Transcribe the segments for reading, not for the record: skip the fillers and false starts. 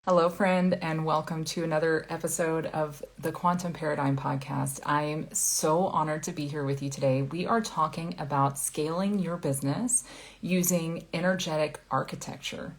Hello, friend, and welcome to another episode of the Quantum Paradigm Podcast. I am so honored to be here with you today. We are talking about scaling your business using energetic architecture.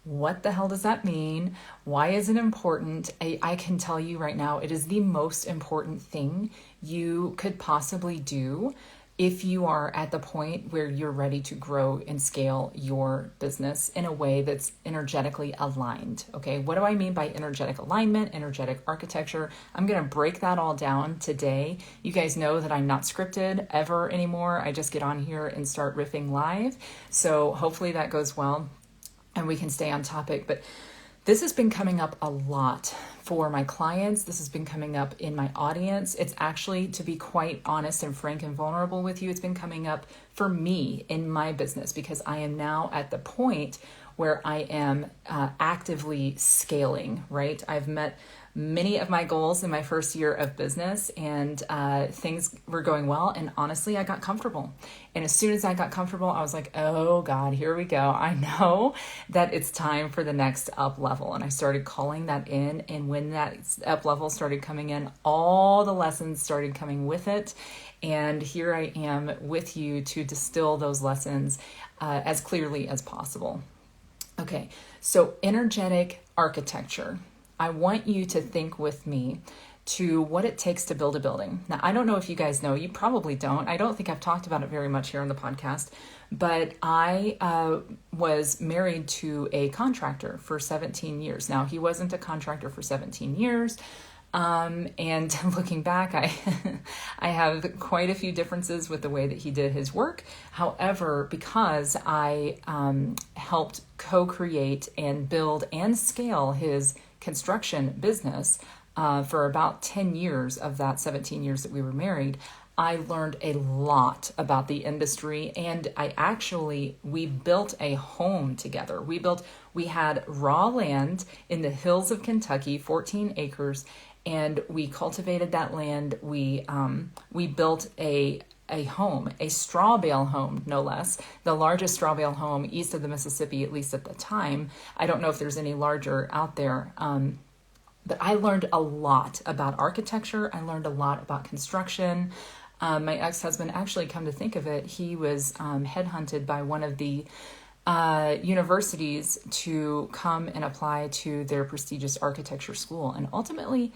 What the hell does that mean? Why is it important? I can tell you right now, it is the most important thing you could possibly do if you are at the point where you're ready to grow and scale your business in a way that's energetically aligned. Okay, what do I mean by energetic alignment, energetic architecture? I'm going to break that all down today. You guys know that I'm not scripted ever anymore. I just get on here and start riffing live. So hopefully that goes well and we can stay on topic. But this has been coming up a lot for my clients. This has been coming up in my audience. It's actually, to be quite honest and frank and vulnerable with you, it's been coming up for me in my business because I am now at the point where I am actively scaling, right? I've met many of my goals in my first year of business and things were going well. And honestly, I got comfortable. And as soon as I got comfortable, I was like, oh God, here we go. I know that it's time for the next up level. And I started calling that in. And when that up level started coming in, all the lessons started coming with it. And here I am with you to distill those lessons as clearly as possible. Okay, so energetic architecture. I want you to think with me to what it takes to build a building. Now, I don't know if you guys know, you probably don't. I don't think I've talked about it very much here on the podcast, but I was married to a contractor for 17 years. Now, he wasn't a contractor for 17 years. And looking back, I have quite a few differences with the way that he did his work. However, because I helped co-create and build and scale his construction business for about 10 years of that 17 years that we were married, I learned a lot about the industry, and we built a home together. We had raw land in the hills of Kentucky, 14 acres, and we cultivated that land. We built a home, a straw bale home, no less, the largest straw bale home east of the Mississippi, at least at the time. I don't know if there's any larger out there. But I learned a lot about architecture. I learned a lot about construction. My ex-husband, actually, come to think of it, he was headhunted by one of the universities to come and apply to their prestigious architecture school. And ultimately,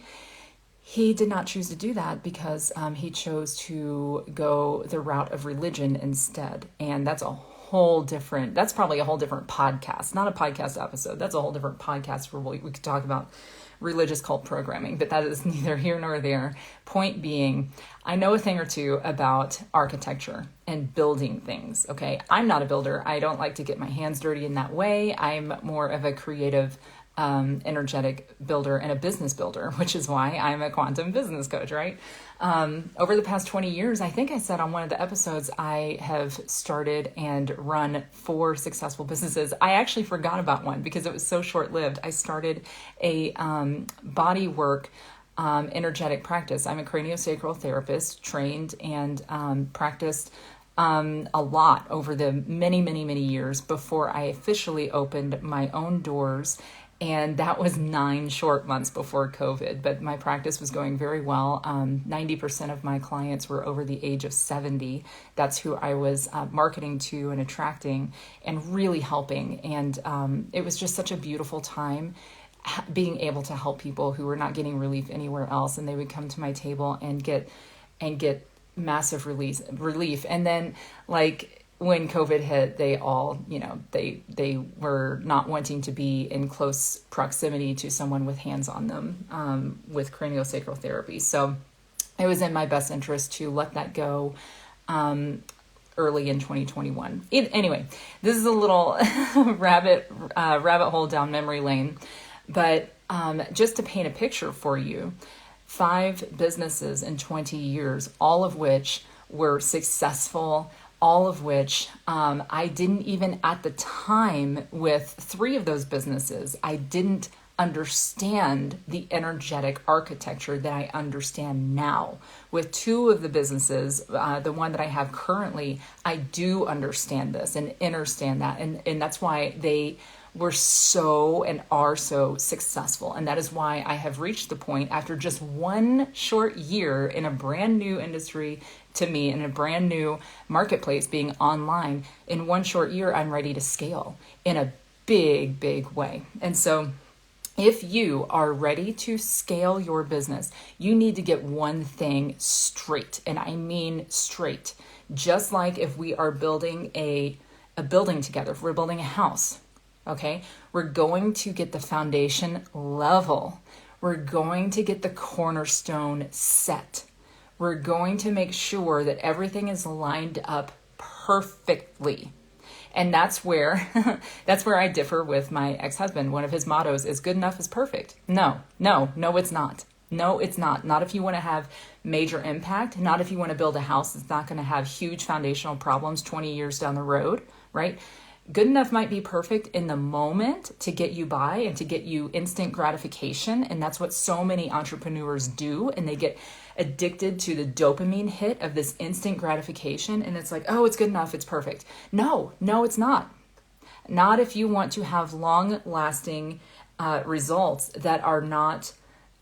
he did not choose to do that because he chose to go the route of religion instead. And that's probably a whole different podcast, not a podcast episode. That's a whole different podcast where we could talk about religious cult programming, but that is neither here nor there. Point being, I know a thing or two about architecture and building things, okay? I'm not a builder. I don't like to get my hands dirty in that way. I'm more of a creative, energetic builder and a business builder, which is why I'm a quantum business coach, right? Over the past 20 years, I think I said on one of the episodes, I have started and run 4 successful businesses. I actually forgot about one because it was so short-lived. I started a body work energetic practice. I'm a craniosacral therapist, trained and practiced a lot over the many, many, many years before I officially opened my own doors. And that was 9 short months before COVID, but my practice was going very well. 90% of my clients were over the age of 70. That's who I was marketing to and attracting and really helping. And it was just such a beautiful time being able to help people who were not getting relief anywhere else. And they would come to my table and get massive relief. And then, like, when COVID hit, they all, they were not wanting to be in close proximity to someone with hands on them with craniosacral therapy. So it was in my best interest to let that go early in 2021. Anyway, this is a little rabbit hole down memory lane, but just to paint a picture for you, 5 businesses in 20 years, all of which were successful, all of which I didn't even at the time with 3 of those businesses, I didn't understand the energetic architecture that I understand now. With 2 of the businesses, the one that I have currently, I do understand this and understand that. And that's why they we're so and are so successful. And that is why I have reached the point after just one short year in a brand new industry to me, in a brand new marketplace being online. In one short year, I'm ready to scale in a big, big way. And so if you are ready to scale your business, you need to get one thing straight. And I mean straight. Just like if we are building a building together, if we're building a house, okay, we're going to get the foundation level. We're going to get the cornerstone set. We're going to make sure that everything is lined up perfectly. And that's where I differ with my ex-husband. One of his mottos is good enough is perfect. No, it's not. No, it's not. Not if you want to have major impact. Not if you want to build a house that's not going to have huge foundational problems 20 years down the road, right? Good enough might be perfect in the moment to get you by and to get you instant gratification. And that's what so many entrepreneurs do. And they get addicted to the dopamine hit of this instant gratification. And it's like, oh, it's good enough. It's perfect. No, it's not. Not if you want to have long lasting results that are not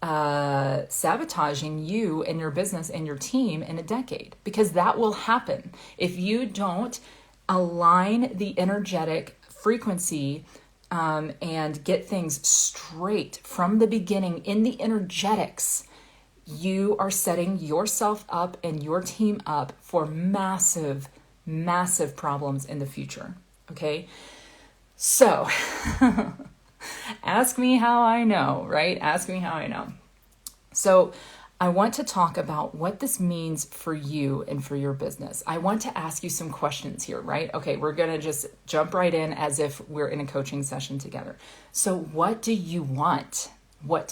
sabotaging you and your business and your team in a decade, because that will happen if you don't align the energetic frequency and get things straight from the beginning in the energetics. You are setting yourself up and your team up for massive, massive problems in the future. Okay. So ask me how I know, right? Ask me how I know. So I want to talk about what this means for you and for your business. I want to ask you some questions here, right? Okay, we're going to just jump right in as if we're in a coaching session together. So what do you want?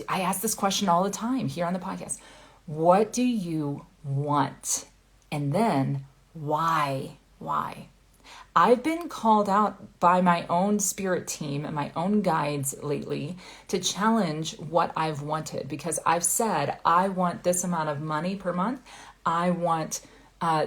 I ask this question all the time here on the podcast. What do you want? And then why? Why? I've been called out by my own spirit team and my own guides lately to challenge what I've wanted, because I've said, I want this amount of money per month. I want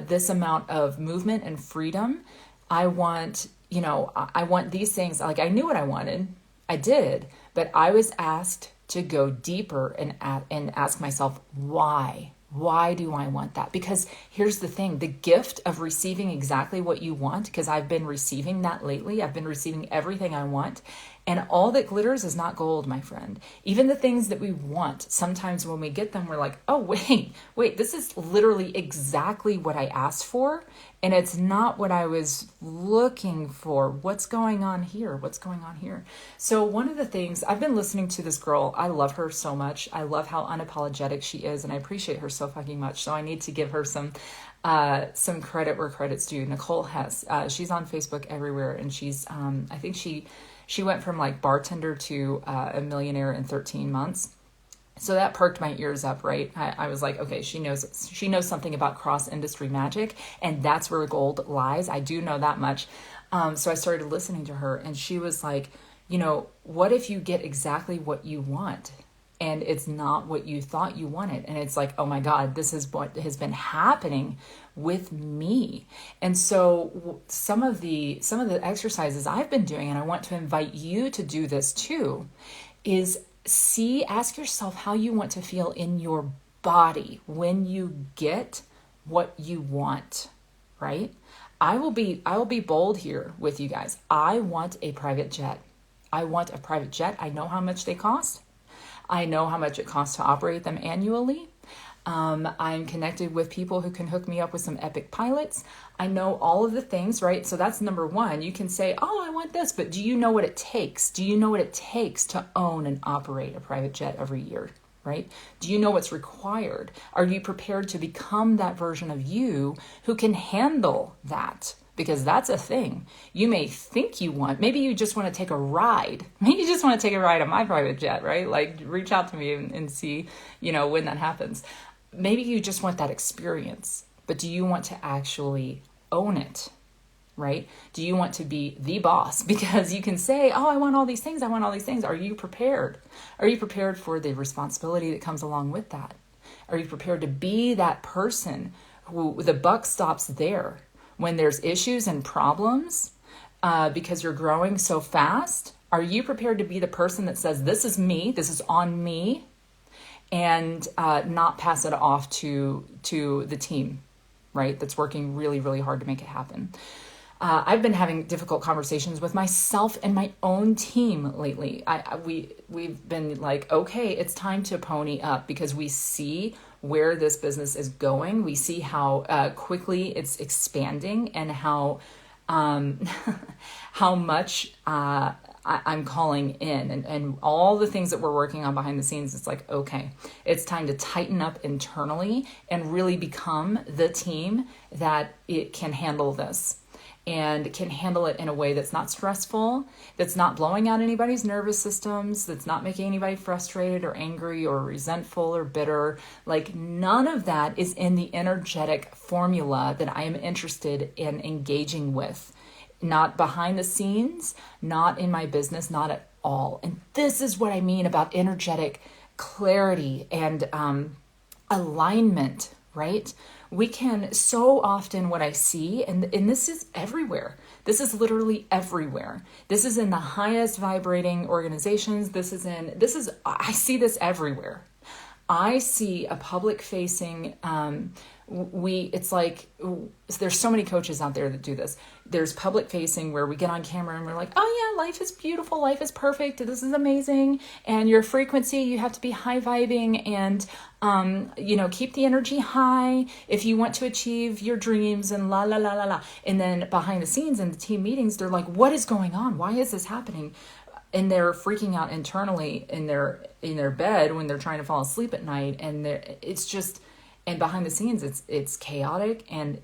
this amount of movement and freedom. I want these things. Like, I knew what I wanted. I did, but I was asked to go deeper and ask myself, why? Why do I want that? Because here's the thing, the gift of receiving exactly what you want, because I've been receiving that lately. I've been receiving everything I want. And all that glitters is not gold, my friend. Even the things that we want, sometimes when we get them, we're like, oh, wait, this is literally exactly what I asked for. And it's not what I was looking for. What's going on here? What's going on here? So one of the things, I've been listening to this girl. I love her so much. I love how unapologetic she is. And I appreciate her so fucking much. So I need to give her some credit where credit's due. Nicole Hess, she's on Facebook everywhere. And she's, I think she went from like bartender to a millionaire in 13 months. So that perked my ears up, right? I was like, okay, she knows something about cross-industry magic, and that's where gold lies. I do know that much. So I started listening to her, and she was like, what if you get exactly what you want and it's not what you thought you wanted? And it's like, oh my God, this is what has been happening with me. And so some of the exercises I've been doing, and I want to invite you to do this too, is ask yourself how you want to feel in your body when you get what you want, right? I will be bold here with you guys. I want a private jet. I want a private jet. I know how much they cost. I know how much it costs to operate them annually. I'm connected with people who can hook me up with some epic pilots. I know all of the things, right? So that's number one. You can say, oh, I want this, but do you know what it takes? Do you know what it takes to own and operate a private jet every year, right? Do you know what's required? Are you prepared to become that version of you who can handle that? Because that's a thing. You may think you want, maybe you just want to take a ride. Maybe you just want to take a ride on my private jet, right? Like, reach out to me and see, when that happens. Maybe you just want that experience, but do you want to actually own it, right? Do you want to be the boss? Because you can say, oh, I want all these things. I want all these things. Are you prepared? Are you prepared for the responsibility that comes along with that? Are you prepared to be that person who the buck stops there when there's issues and problems because you're growing so fast? Are you prepared to be the person that says, this is me, this is on me, and not pass it off to the team, right? That's working really, really hard to make it happen. I've been having difficult conversations with myself and my own team lately. We've been like, okay, it's time to pony up, because we see where this business is going. We see how quickly it's expanding, and how how much I'm calling in, and all the things that we're working on behind the scenes. It's like, okay, it's time to tighten up internally and really become the team that it can handle this, and can handle it in a way that's not stressful, that's not blowing out anybody's nervous systems, that's not making anybody frustrated or angry or resentful or bitter. Like, none of that is in the energetic formula that I am interested in engaging with. Not behind the scenes, not in my business, not at all. And this is what I mean about energetic clarity and alignment, right? We can so often, what I see, and this is everywhere. This is literally everywhere. This is in the highest vibrating organizations. I see this everywhere. I see a public facing, it's like, there's so many coaches out there that do this. There's public facing where we get on camera and we're like, oh yeah, life is beautiful. Life is perfect. This is amazing. And your frequency, you have to be high vibing and, keep the energy high if you want to achieve your dreams and la, la, la, la, la. And then behind the scenes in the team meetings, they're like, what is going on? Why is this happening? And they're freaking out internally in their bed when they're trying to fall asleep at night. And and behind the scenes, it's chaotic and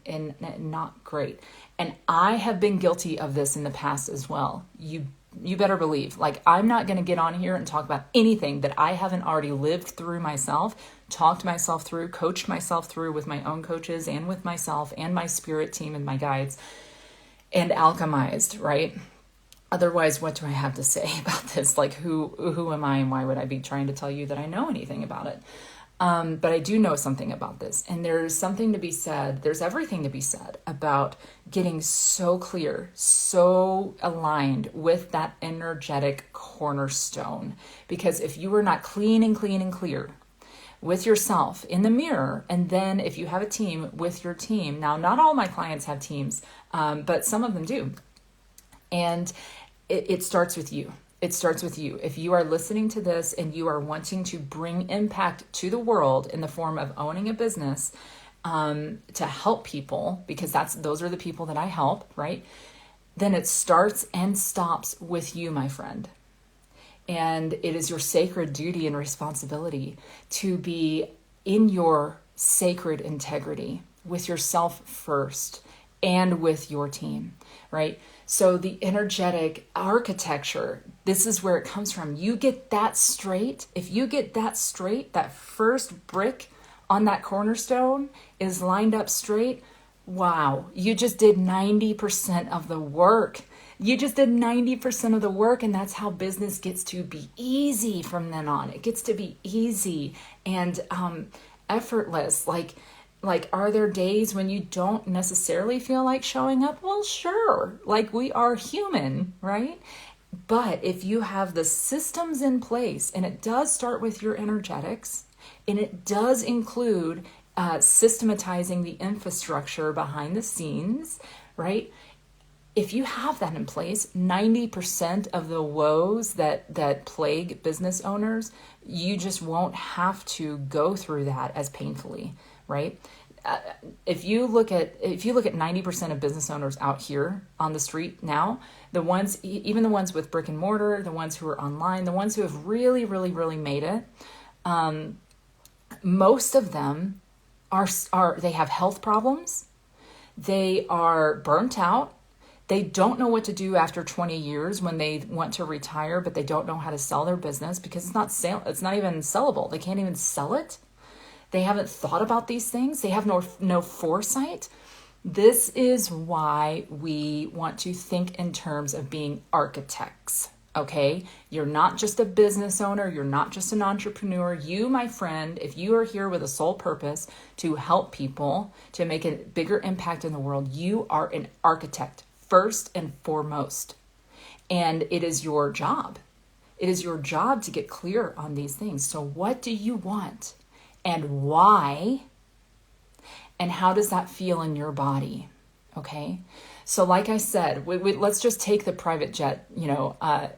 not great. And I have been guilty of this in the past as well. You better believe, like, I'm not going to get on here and talk about anything that I haven't already lived through myself, talked myself through, coached myself through with my own coaches and with myself and my spirit team and my guides, and alchemized, right? Otherwise, what do I have to say about this? Like, who am I, and why would I be trying to tell you that I know anything about it? But I do know something about this, and there's something to be said. There's everything to be said about getting so clear, so aligned with that energetic cornerstone. Because if you are not clean and clear with yourself in the mirror, and then if you have a team, with your team. Now, not all my clients have teams, but some of them do. And it starts with you. It starts with you. If you are listening to this and you are wanting to bring impact to the world in the form of owning a business, to help people, because those are the people that I help, right? Then it starts and stops with you, my friend. And it is your sacred duty and responsibility to be in your sacred integrity with yourself first and with your team, right? So the energetic architecture, this is where it comes from. You get that straight. If you get that straight, that first brick on that cornerstone is lined up straight. Wow, you just did 90% of the work. You just did 90% of the work, and that's how business gets to be easy from then on. It gets to be easy and effortless. Like, are there days when you don't necessarily feel like showing up? Well, sure. Like, we are human, right? But if you have the systems in place, and it does start with your energetics, and it does include systematizing the infrastructure behind the scenes, right? If you have that in place, 90% of the woes that plague business owners, you just won't have to go through that as painfully, right? If you look at 90% of business owners out here on the street now, even the ones with brick and mortar, the ones who are online, the ones who have really, really, really made it, most of them they have health problems. They are burnt out. They don't know what to do after 20 years when they want to retire, but they don't know how to sell their business because it's not even sellable. They can't even sell it. They haven't thought about these things. They have no foresight. This is why we want to think in terms of being architects, okay? You're not just a business owner. You're not just an entrepreneur. You, my friend, if you are here with a sole purpose to help people, to make a bigger impact in the world, you are an architect first and foremost. And it is your job. It is your job to get clear on these things. So what do you want and why? And how does that feel in your body? Okay. So like I said, let's just take the private jet,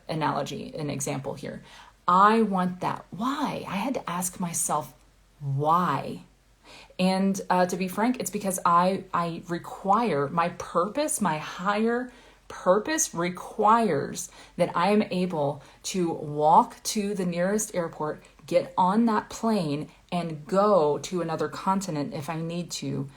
analogy, an example here. I want that. Why? I had to ask myself, why? And to be frank, it's because I require my purpose, my higher purpose requires that I am able to walk to the nearest airport, get on that plane, and go to another continent if I need to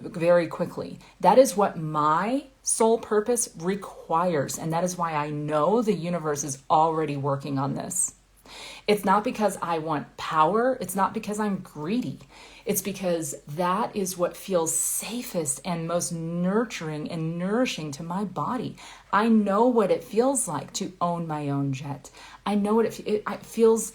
very quickly. That is what my soul purpose requires. And that is why I know the universe is already working on this. It's not because I want power. It's not because I'm greedy. It's because that is what feels safest and most nurturing and nourishing to my body. I know what it feels like to own my own jet. I know what it feels.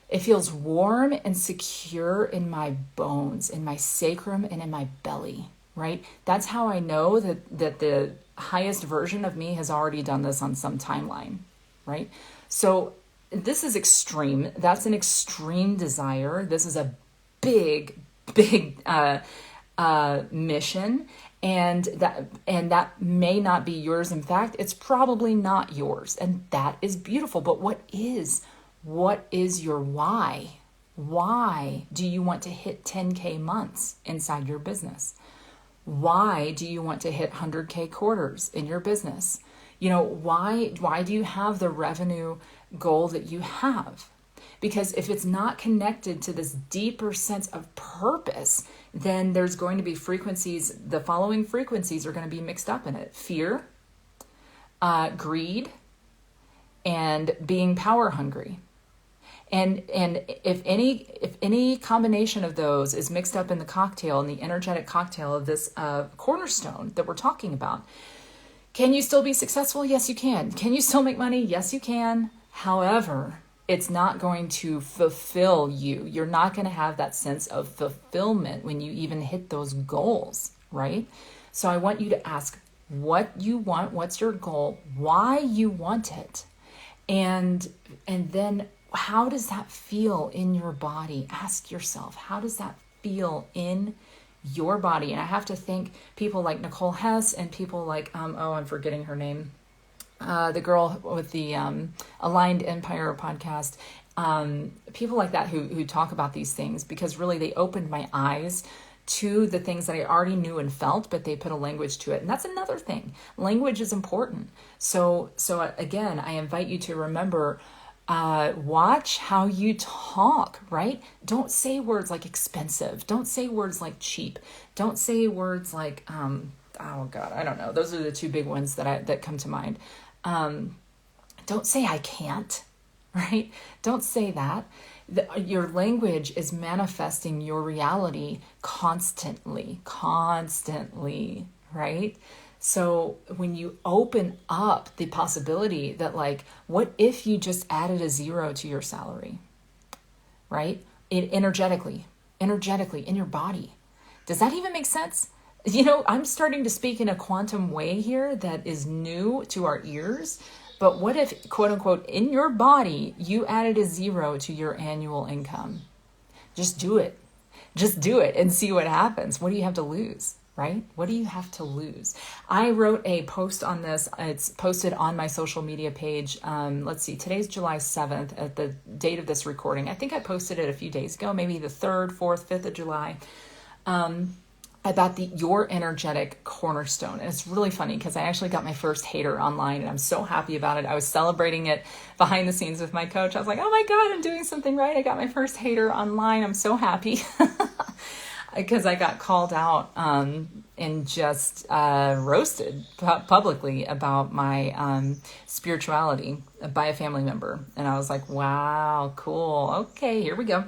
It feels warm and secure in my bones, in my sacrum, and in my belly, right? That's how I know that the highest version of me has already done this on some timeline, right? So this is extreme. That's an extreme desire. This is a big mission, and that may not be yours. In fact, it's probably not yours, and that is beautiful. But what is your why? Why do you want to hit 10K months inside your business? Why do you want to hit 100K quarters in your business? Why do you have the revenue goal that you have? Because if it's not connected to this deeper sense of purpose, then there's going to be frequencies. The following frequencies are going to be mixed up in it: fear, greed, and being power hungry. And if any combination of those is mixed up in the cocktail, in the energetic cocktail of this cornerstone that we're talking about, can you still be successful? Yes, you can. Can you still make money? Yes, you can. However, it's not going to fulfill you. You're not going to have that sense of fulfillment when you even hit those goals, right? So I want you to ask what you want, what's your goal, why you want it, and then how does that feel in your body? Ask yourself, how does that feel in your body? And I have to thank people like Nicole Hess and people like, I'm forgetting her name. The girl with the Aligned Empire podcast, people like that who talk about these things, because really they opened my eyes to the things that I already knew and felt, but they put a language to it. And that's another thing. Language is important. So again, I invite you to remember, watch how you talk, right? Don't say words like expensive. Don't say words like cheap. Don't say words like, oh God, I don't know. Those are the two big ones that come to mind. Don't say I can't, right? Don't say that. Your language is manifesting your reality constantly, right? So when you open up the possibility that, like, what if you just added a 0 to your salary, right? Energetically in your body. Does that even make sense? I'm starting to speak in a quantum way here that is new to our ears. But what if, quote unquote, in your body, you added a 0 to your annual income? Just do it. Just do it and see what happens. What do you have to lose, right? What do you have to lose? I wrote a post on this. It's posted on my social media page. Let's see, today's July 7th at the date of this recording. I think I posted it a few days ago, maybe the 3rd, 4th, 5th of July. About your energetic cornerstone. And it's really funny because I actually got my first hater online and I'm so happy about it. I was celebrating it behind the scenes with my coach. I was like, oh my God, I'm doing something right. I got my first hater online. I'm so happy because I got called out and just roasted publicly about my spirituality by a family member. And I was like, wow, cool. Okay, here we go.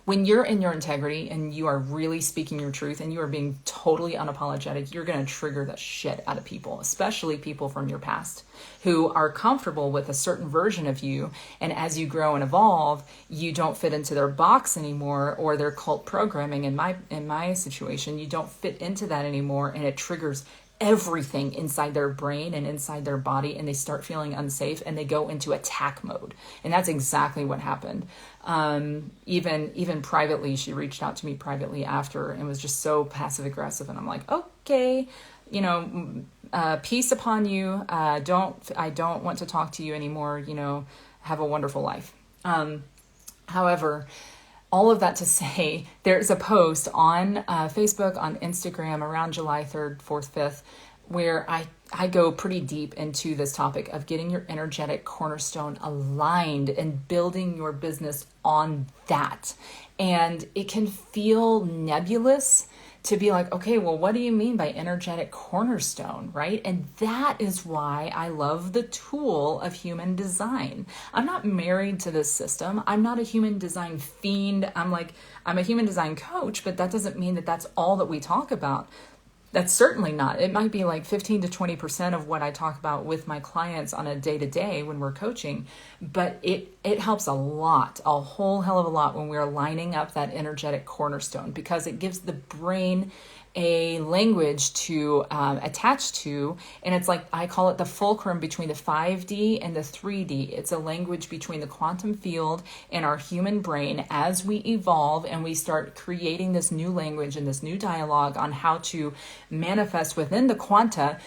When you're in your integrity and you are really speaking your truth and you are being totally unapologetic, you're going to trigger the shit out of people, especially people from your past who are comfortable with a certain version of you. And as you grow and evolve, you don't fit into their box anymore, or their cult programming. In my situation, you don't fit into that anymore, and it triggers everything inside their brain and inside their body, and they start feeling unsafe and they go into attack mode. And that's exactly what happened. Even privately, she reached out to me privately after and was just so passive aggressive. And I'm like, okay, peace upon you. I don't want to talk to you anymore. Have a wonderful life. However, all of that to say, there's a post on Facebook, on Instagram around July 3rd, 4th, 5th, where I go pretty deep into this topic of getting your energetic cornerstone aligned and building your business on that. And it can feel nebulous to be like, okay, well, what do you mean by energetic cornerstone, right? And that is why I love the tool of human design. I'm not married to this system. I'm not a human design fiend. I'm a human design coach, but that doesn't mean that that's all that we talk about. That's certainly not. It might be like 15 to 20% of what I talk about with my clients on a day-to-day when we're coaching, but it helps a lot, a whole hell of a lot when we're lining up that energetic cornerstone, because it gives the brain a language to attach to. And it's like, I call it the fulcrum between the 5D and the 3D. It's a language between the quantum field and our human brain as we evolve and we start creating this new language and this new dialogue on how to manifest within the quanta.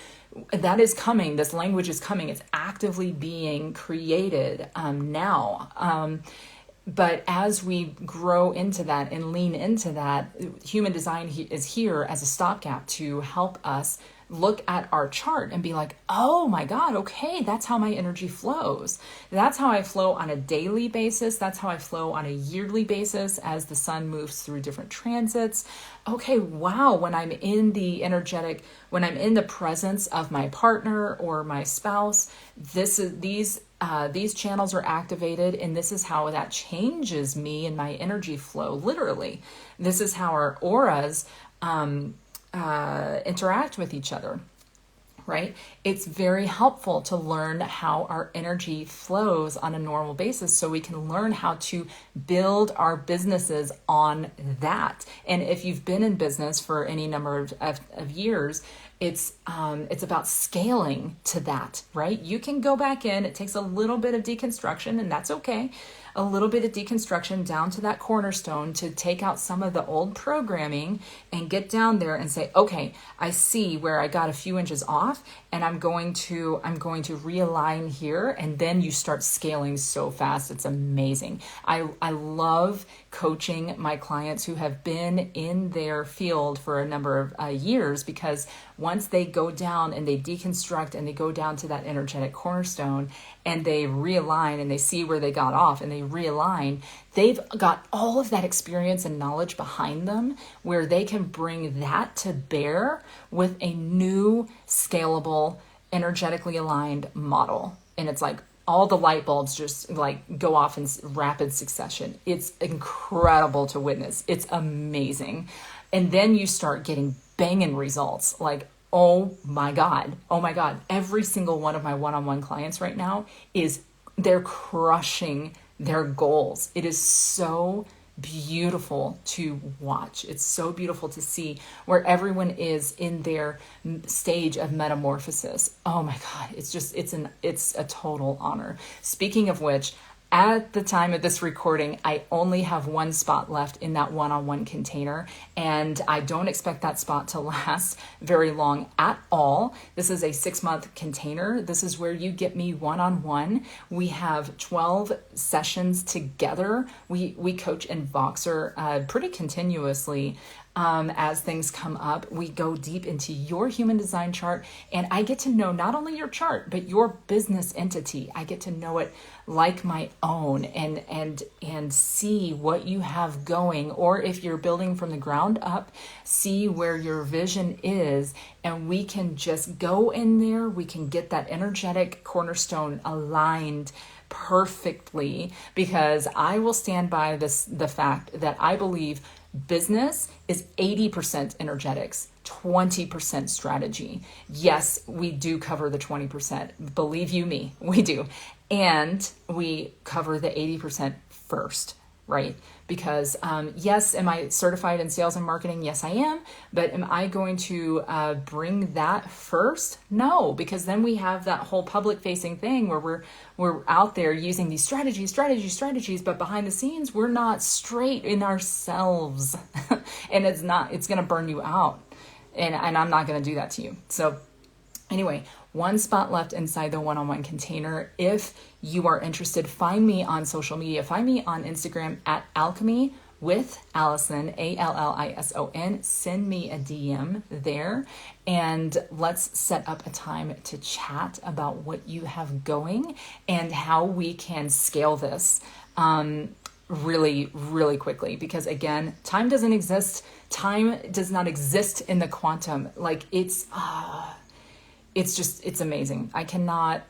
That is coming. This language is coming. It's actively being created now. But as we grow into that and lean into that, human design is here as a stopgap to help us look at our chart and be like, oh my God, okay, that's how my energy flows. That's how I flow on a daily basis. That's how I flow on a yearly basis as the sun moves through different transits. Okay, wow, when I'm in the presence of my partner or my spouse, these channels are activated, and this is how that changes me and my energy flow. Literally, this is how our auras interact with each other, right? It's very helpful to learn how our energy flows on a normal basis so we can learn how to build our businesses on that. And if you've been in business for any number of years, it's about scaling to that, right? You can go back in. It takes a little bit of deconstruction, and that's okay. A little bit of deconstruction down to that cornerstone to take out some of the old programming and get down there and say, okay, I see where I got a few inches off, and I'm going to realign here. And then you start scaling so fast. It's amazing. I love coaching my clients who have been in their field for a number of years, because once they go down and they deconstruct and they go down to that energetic cornerstone and they realign and they see where they got off and they realign, they've got all of that experience and knowledge behind them where they can bring that to bear with a new, scalable, energetically aligned model. And it's like all the light bulbs just like go off in rapid succession. It's incredible to witness. It's amazing. And then you start getting banging results. Like, oh my God. Every single one of my one-on-one clients right now they're crushing their goals. It is so beautiful to watch. It's so beautiful to see where everyone is in their stage of metamorphosis. Oh my God. It's a total honor. Speaking of which, at the time of this recording, I only have one spot left in that one-on-one container, and I don't expect that spot to last very long at all. This is a 6-month container. This is where you get me one-on-one. We have 12 sessions together. We coach in Voxer pretty continuously. As things come up, we go deep into your human design chart, and I get to know not only your chart, but your business entity. I get to know it like my own and see what you have going, or if you're building from the ground up, see where your vision is, and we can just go in there. We can get that energetic cornerstone aligned perfectly, because I will stand by the fact that I believe business is 80% energetics, 20% strategy. Yes, we do cover the 20%. Believe you me, we do. And we cover the 80% first. right? Because yes, am I certified in sales and marketing? Yes, I am. But am I going to bring that first? No, because then we have that whole public facing thing where we're out there using these strategies, but behind the scenes, we're not straight in ourselves. And it's going to burn you out. And I'm not going to do that to you. So anyway, one spot left inside the one-on-one container. If you are interested, find me on social media. Find me on Instagram at Alchemy with Allison, Allison. Send me a DM there and let's set up a time to chat about what you have going and how we can scale this really, really quickly. Because again, time doesn't exist. Time does not exist in the quantum. Like it's amazing. I can't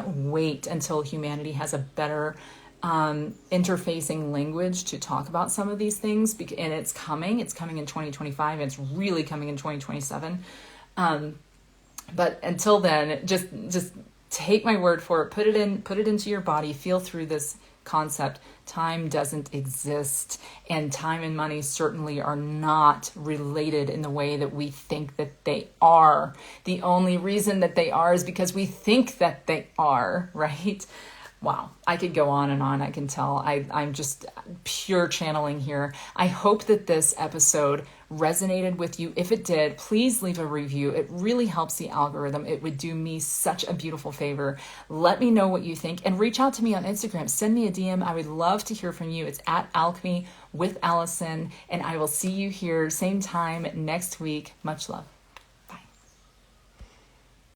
wait until humanity has a better interfacing language to talk about some of these things. And it's coming in 2025. And it's really coming in 2027. But until then, just take my word for it. Put it into your body. Feel through this concept. Time doesn't exist, and time and money certainly are not related in the way that we think that they are. The only reason that they are is because we think that they are, right? Wow, I could go on and on. I can tell I'm just pure channeling here. I hope that this episode resonated with you. If it did, please leave a review. It really helps the algorithm. It would do me such a beautiful favor. Let me know what you think and reach out to me on Instagram. Send me a DM. I would love to hear from you. It's at Alchemy with Allison, and I will see you here same time next week. Much love.